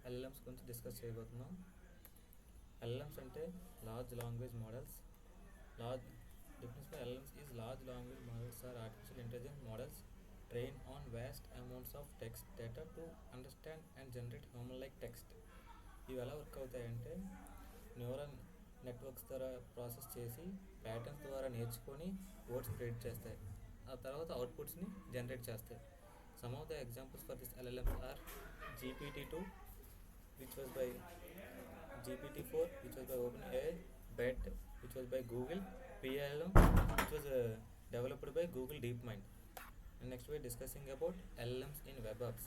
LLMs గురించి discuss చేయబోతున్నాం. LLMs అంటే large language models. Large definition for LLMs is large language models are artificial intelligence models trained on vast amounts of text data to understand and generate human-like text. ఇవి ఎలా work అవుతాయంటే neural networks ద్వారా process చేసి patterns ద్వారా నేర్చుకొని words predict చేస్తాయి. ఆ తర్వాత అవుట్పుట్స్ని జనరేట్ చేస్తాయి. Some of the examples for this LLMs are GPT-2 which was by GPT-4 which was by OpenAI, BET which was by Google, PLM which was developed by Google DeepMind. And next we are discussing about LLMs in web apps.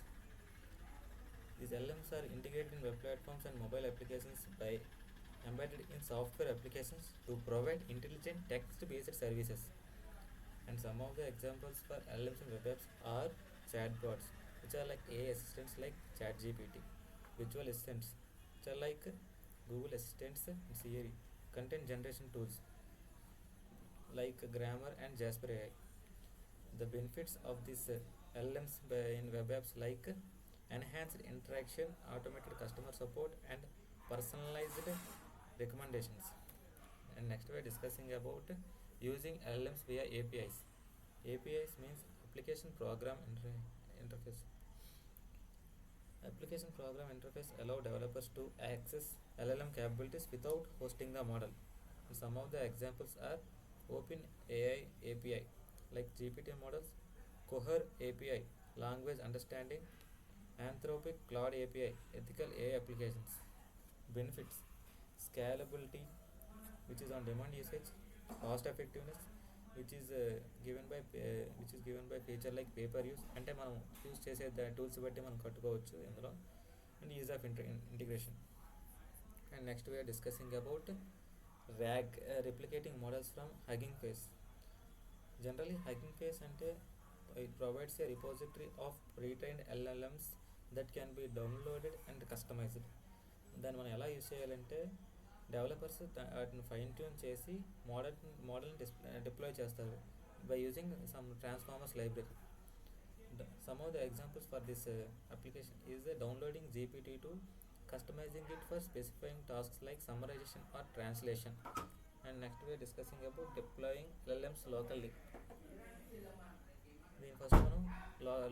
These LLMs are integrated in web platforms and mobile applications by embedded in software applications to provide intelligent text-based services. And some of the examples for LLMs in web apps are chatbots, which are like AI assistants like ChatGPT, virtual assistants, which are like Google Assistants and Siri, content generation tools like Grammar and Jasper AI. The benefits of these LLMs in web apps like enhanced interaction, automated customer support, and personalized recommendations. And next we are discussing about using LLMs via APIs. APIs means application program interface. Application program interface allow developers to access LLM capabilities without hosting the model. And some of the examples are OpenAI API like GPT models, Cohere API language understanding, Anthropic Cloud API ethical AI applications. Benefits: scalability, which is on demand usage, cost effectiveness, which is given by feature like pay per use, అంటే మనం use చేసే tools బట్టి మనం కట్టుకోవచ్చు ఇందులో, and ease of integration. And next we're discussing about RAG, replicating models from Hugging Face. Generally Hugging Face అంటే it provides a repository of pre-trained LLMs that can be downloaded and customized. దాన్ని మనం ఎలా use చేయాలంటే developers వాటిని fine tune చేసి మోడల్ని deploy చేస్తారు by using some transformers library. Some of the examples for this application is downloading GPT-2, customizing it for specifying tasks like summarization or translation. And next we are discussing about deploying LLMs locally. దీని first మనం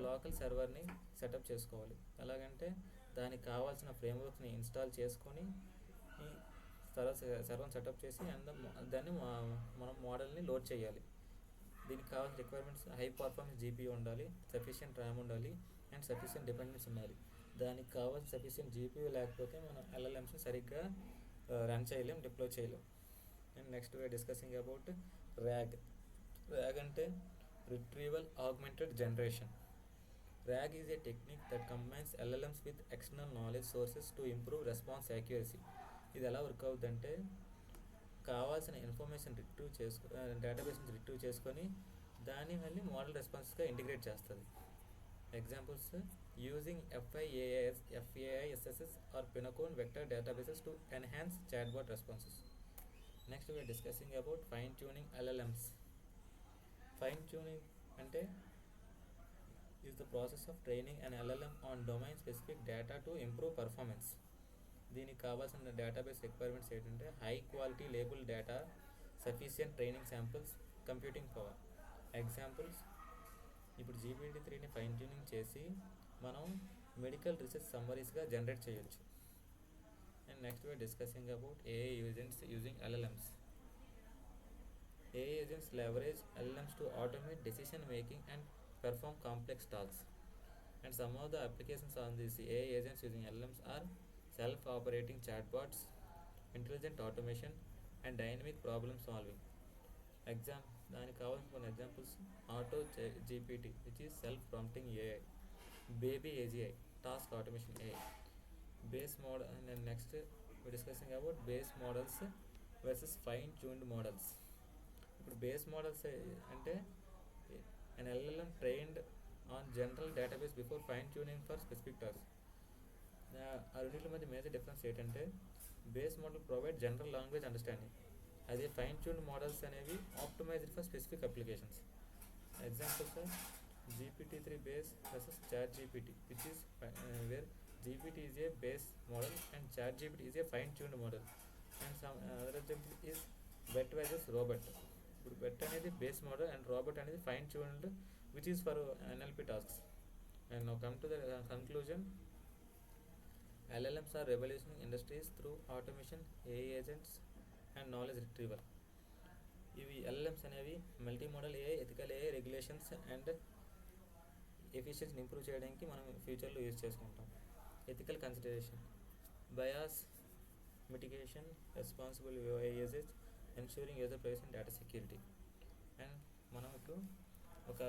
local సర్వర్ని setup చేసుకోవాలి. ఎలాగంటే దానికి కావాల్సిన ఫ్రేమ్వర్క్ని install చేసుకొని ఈ సర్వర్ని setup చేసి దాన్ని మనం మోడల్ని లోడ్ చేయాలి. దీనికి కావాల్సిన రిక్వైర్మెంట్స్ హై పర్ఫార్మెన్స్ జీపీయూ ఉండాలి, సఫిషియెంట్ ర్యామ్ ఉండాలి, అండ్ సఫిషియెంట్ డిపెండెన్స్ ఉండాలి. దానికి కావాల్సిన సఫిషియెంట్ జీపీయూ లేకపోతే మనం ఎల్ఎల్ఎమ్స్ని సరిగ్గా రన్ చేయలేం, డిప్లాయ్ చేయలేం. And next we're discussing about RAG. RAG అంటే retrieval augmented generation. RAG is a technique that combines LLMs with external knowledge sources to improve response accuracy. ఇది ఎలా వర్క్ అవుతుందంటే కావాల్సిన ఇన్ఫర్మేషన్ డేటాబేస్ని రిట్రీవ్ చేసుకొని దాన్ని మళ్ళీ మోడల్ రెస్పాన్స్గా ఇంటిగ్రేట్ చేస్తుంది. Examples: using FAISS or Pinnacle vector databases to enhance chatbot responses. Next we are discussing about fine tuning LLMs. Fine tuning అంటే is the process of training an LLM on domain specific data to improve performance. దీనికి కావాల్సిన database requirements ఏంటంటే high quality label data, sufficient training samples, computing power. Examples: ఇప్పుడు GPT-3ని fine tuning చేసి మనం medical research సమ్మరీస్గా generate చేయొచ్చు. And next we're discussing about AI agents using LLMs. AI agents leverage LLMs to automate decision making and perform complex tasks. And some of the applications on these AI agents using LLMs are self-operating chatbots, intelligent automation, and dynamic problem solving. దానికి కావాల్సిన కొన్ని examples: auto GPT which is self prompting AI, Baby AGI task automation AI, base model. And next we're discussing about base models versus fine tuned models. ఇప్పుడు base models అంటే an LLM trained on general database before fine tuning for specific tasks. ఆ రెండింటి మధ్య major difference ఏంటంటే base model provide general language understanding, అదే fine tune models అనేవి optimised for specific applications. Examples GPT-3 base versus ChatGPT, which is where GPT is a base model and ChatGPT is a fine-tuned model. And some other example is BET versus robot. ఇప్పుడు BET అనేది base model and robot అనేది fine tuned which is for NLP tasks. And now come to the conclusion. LLMs are revolutionizing industries through automation, AI agents and knowledge retrieval. ఇవి LLMs అనేవి multi modal AI, ethical AI, regulations and ఎఫిషియన్సీని improve చేయడానికి మనం ఫ్యూచర్లో use చేసుకుంటాం. Ethical consideration, bias mitigation, responsible AI usage, ensuring user privacy and data security. And మనం ఇప్పుడు ఒక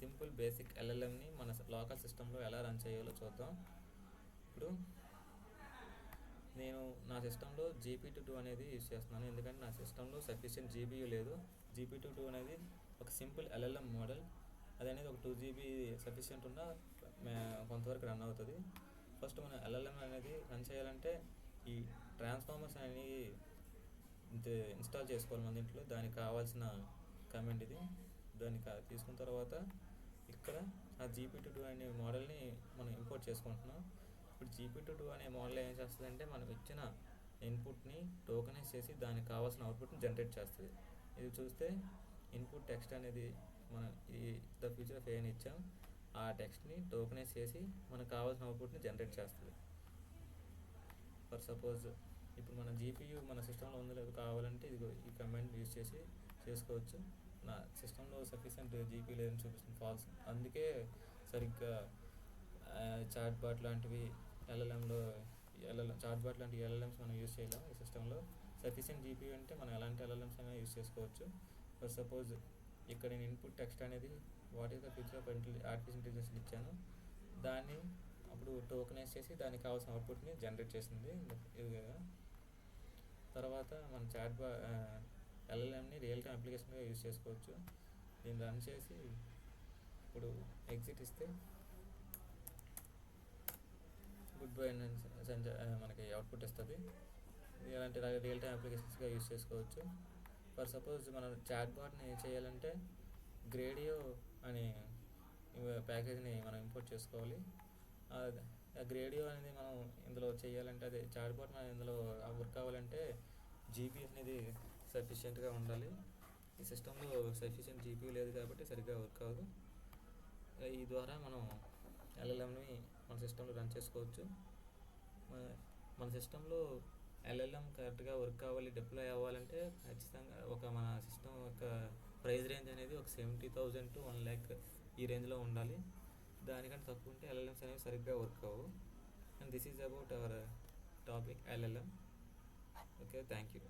సింపుల్ బేసిక్ LLMని మన లోకల్ సిస్టంలో ఎలా రన్ చేయాలో చూద్దాం. ఇప్పుడు నేను నా సిస్టంలో GPT-2 అనేది యూజ్ చేస్తున్నాను, ఎందుకంటే నా సిస్టంలో సఫిషియెంట్ GPU లేదు. GPT-2 అనేది ఒక సింపుల్ LLM మోడల్. అది అనేది ఒక 2 GB సఫిషియెంట్ ఉన్న కొంతవరకు రన్ అవుతుంది. ఫస్ట్ మనం LLM అనేది రన్ చేయాలంటే ఈ ట్రాన్స్ఫార్మర్స్ అనేవి ఇన్స్టాల్ చేసుకోవాలి మన దీంట్లో. దానికి కావాల్సిన కమాండ్ ఇది. దాన్ని తీసుకున్న తర్వాత ఇక్కడ ఆ GPT-2 అనే మోడల్ని మనం ఇంపోర్ట్ చేసుకుంటున్నాం. ఇప్పుడు GPT-2 అనే మోడల్ ఏం చేస్తుందంటే మనం ఇచ్చిన ఇన్పుట్ని టోకనైజ్ చేసి దానికి కావాల్సిన అవుట్పుట్ని జనరేట్ చేస్తుంది. ఇది చూస్తే ఇన్పుట్ టెక్స్ట్ అనేది మనం ఈ ద ఫ్యూచర్ ఆఫ్ AI అని ఇచ్చాం. ఆ టెక్స్ట్ని టోకనైజ్ చేసి మనకు కావాల్సిన అవుట్పుట్ని జనరేట్ చేస్తుంది. ఫర్ సపోజ్ ఇప్పుడు మన GPU మన సిస్టంలో ఉందో లేదో కావాలంటే ఇది ఈ కమాండ్ యూజ్ చేసి చేసుకోవచ్చు. నా సిస్టంలో సఫిషియెంట్ GPU లేదని చూపిస్తుంది, ఫాల్స్. అందుకే సరిగ్గా చాట్ బాట్ లాంటివి చాట్ బాట్ లాంటి LLMs మనం యూజ్ చేయలేం ఈ సిస్టంలో. సఫిషియెంట్ GPU అంటే మనం ఎలాంటి LLMs అయినా యూజ్ చేసుకోవచ్చు. ఫర్ సపోజ్ ఇక్కడ నేను ఇన్పుట్ టెక్స్ట్ అనేది what is the future of artificial intelligence ఇచ్చాను. దాన్ని అప్పుడు టోకనైజ్ చేసి దానికి కావాల్సిన అవుట్పుట్ని జనరేట్ చేసింది. ఇది తర్వాత మన LLMని రియల్ టైమ్ అప్లికేషన్గా యూజ్ చేసుకోవచ్చు. దీన్ని రన్ చేసి ఇప్పుడు ఎగ్జిట్ ఇస్తే గుడ్ బై మనకి అవుట్పుట్ ఇస్తుంది. ఇలాంటి రియల్ టైమ్ అప్లికేషన్స్గా యూజ్ చేసుకోవచ్చు. ఫర్ సపోజ్ మనం చాట్ బాట్ని చేయాలంటే గ్రేడియో అనే ప్యాకేజ్ని మనం ఇంపోర్ట్ చేసుకోవాలి. ఆ గ్రేడియో అనేది మనం ఇందులో చేయాలంటే అదే చాట్ బాట్ మనం ఇందులో వర్క్ కావాలంటే GPU అనేది సఫిషియెంట్గా ఉండాలి. ఈ సిస్టంలో సఫిషియెంట్ GPU లేదు కాబట్టి సరిగ్గా వర్క్ అవ్వదు. ఈ ద్వారా మనం LLMని మన సిస్టంలో రన్ చేసుకోవచ్చు. మన సిస్టంలో LLM కరెక్ట్గా వర్క్ అవ్వాలి, డిప్లాయ్ అవ్వాలంటే ఖచ్చితంగా మన సిస్టమ్ యొక్క ప్రైస్ రేంజ్ అనేది ఒక 70,000 to 1 lakh ఈ రేంజ్లో ఉండాలి. దానికంటే తక్కువ ఉంటే LLMs అనేవి సరిగ్గా వర్క్ అవ్వవు. And this is about our topic LLM. Okay, thank you.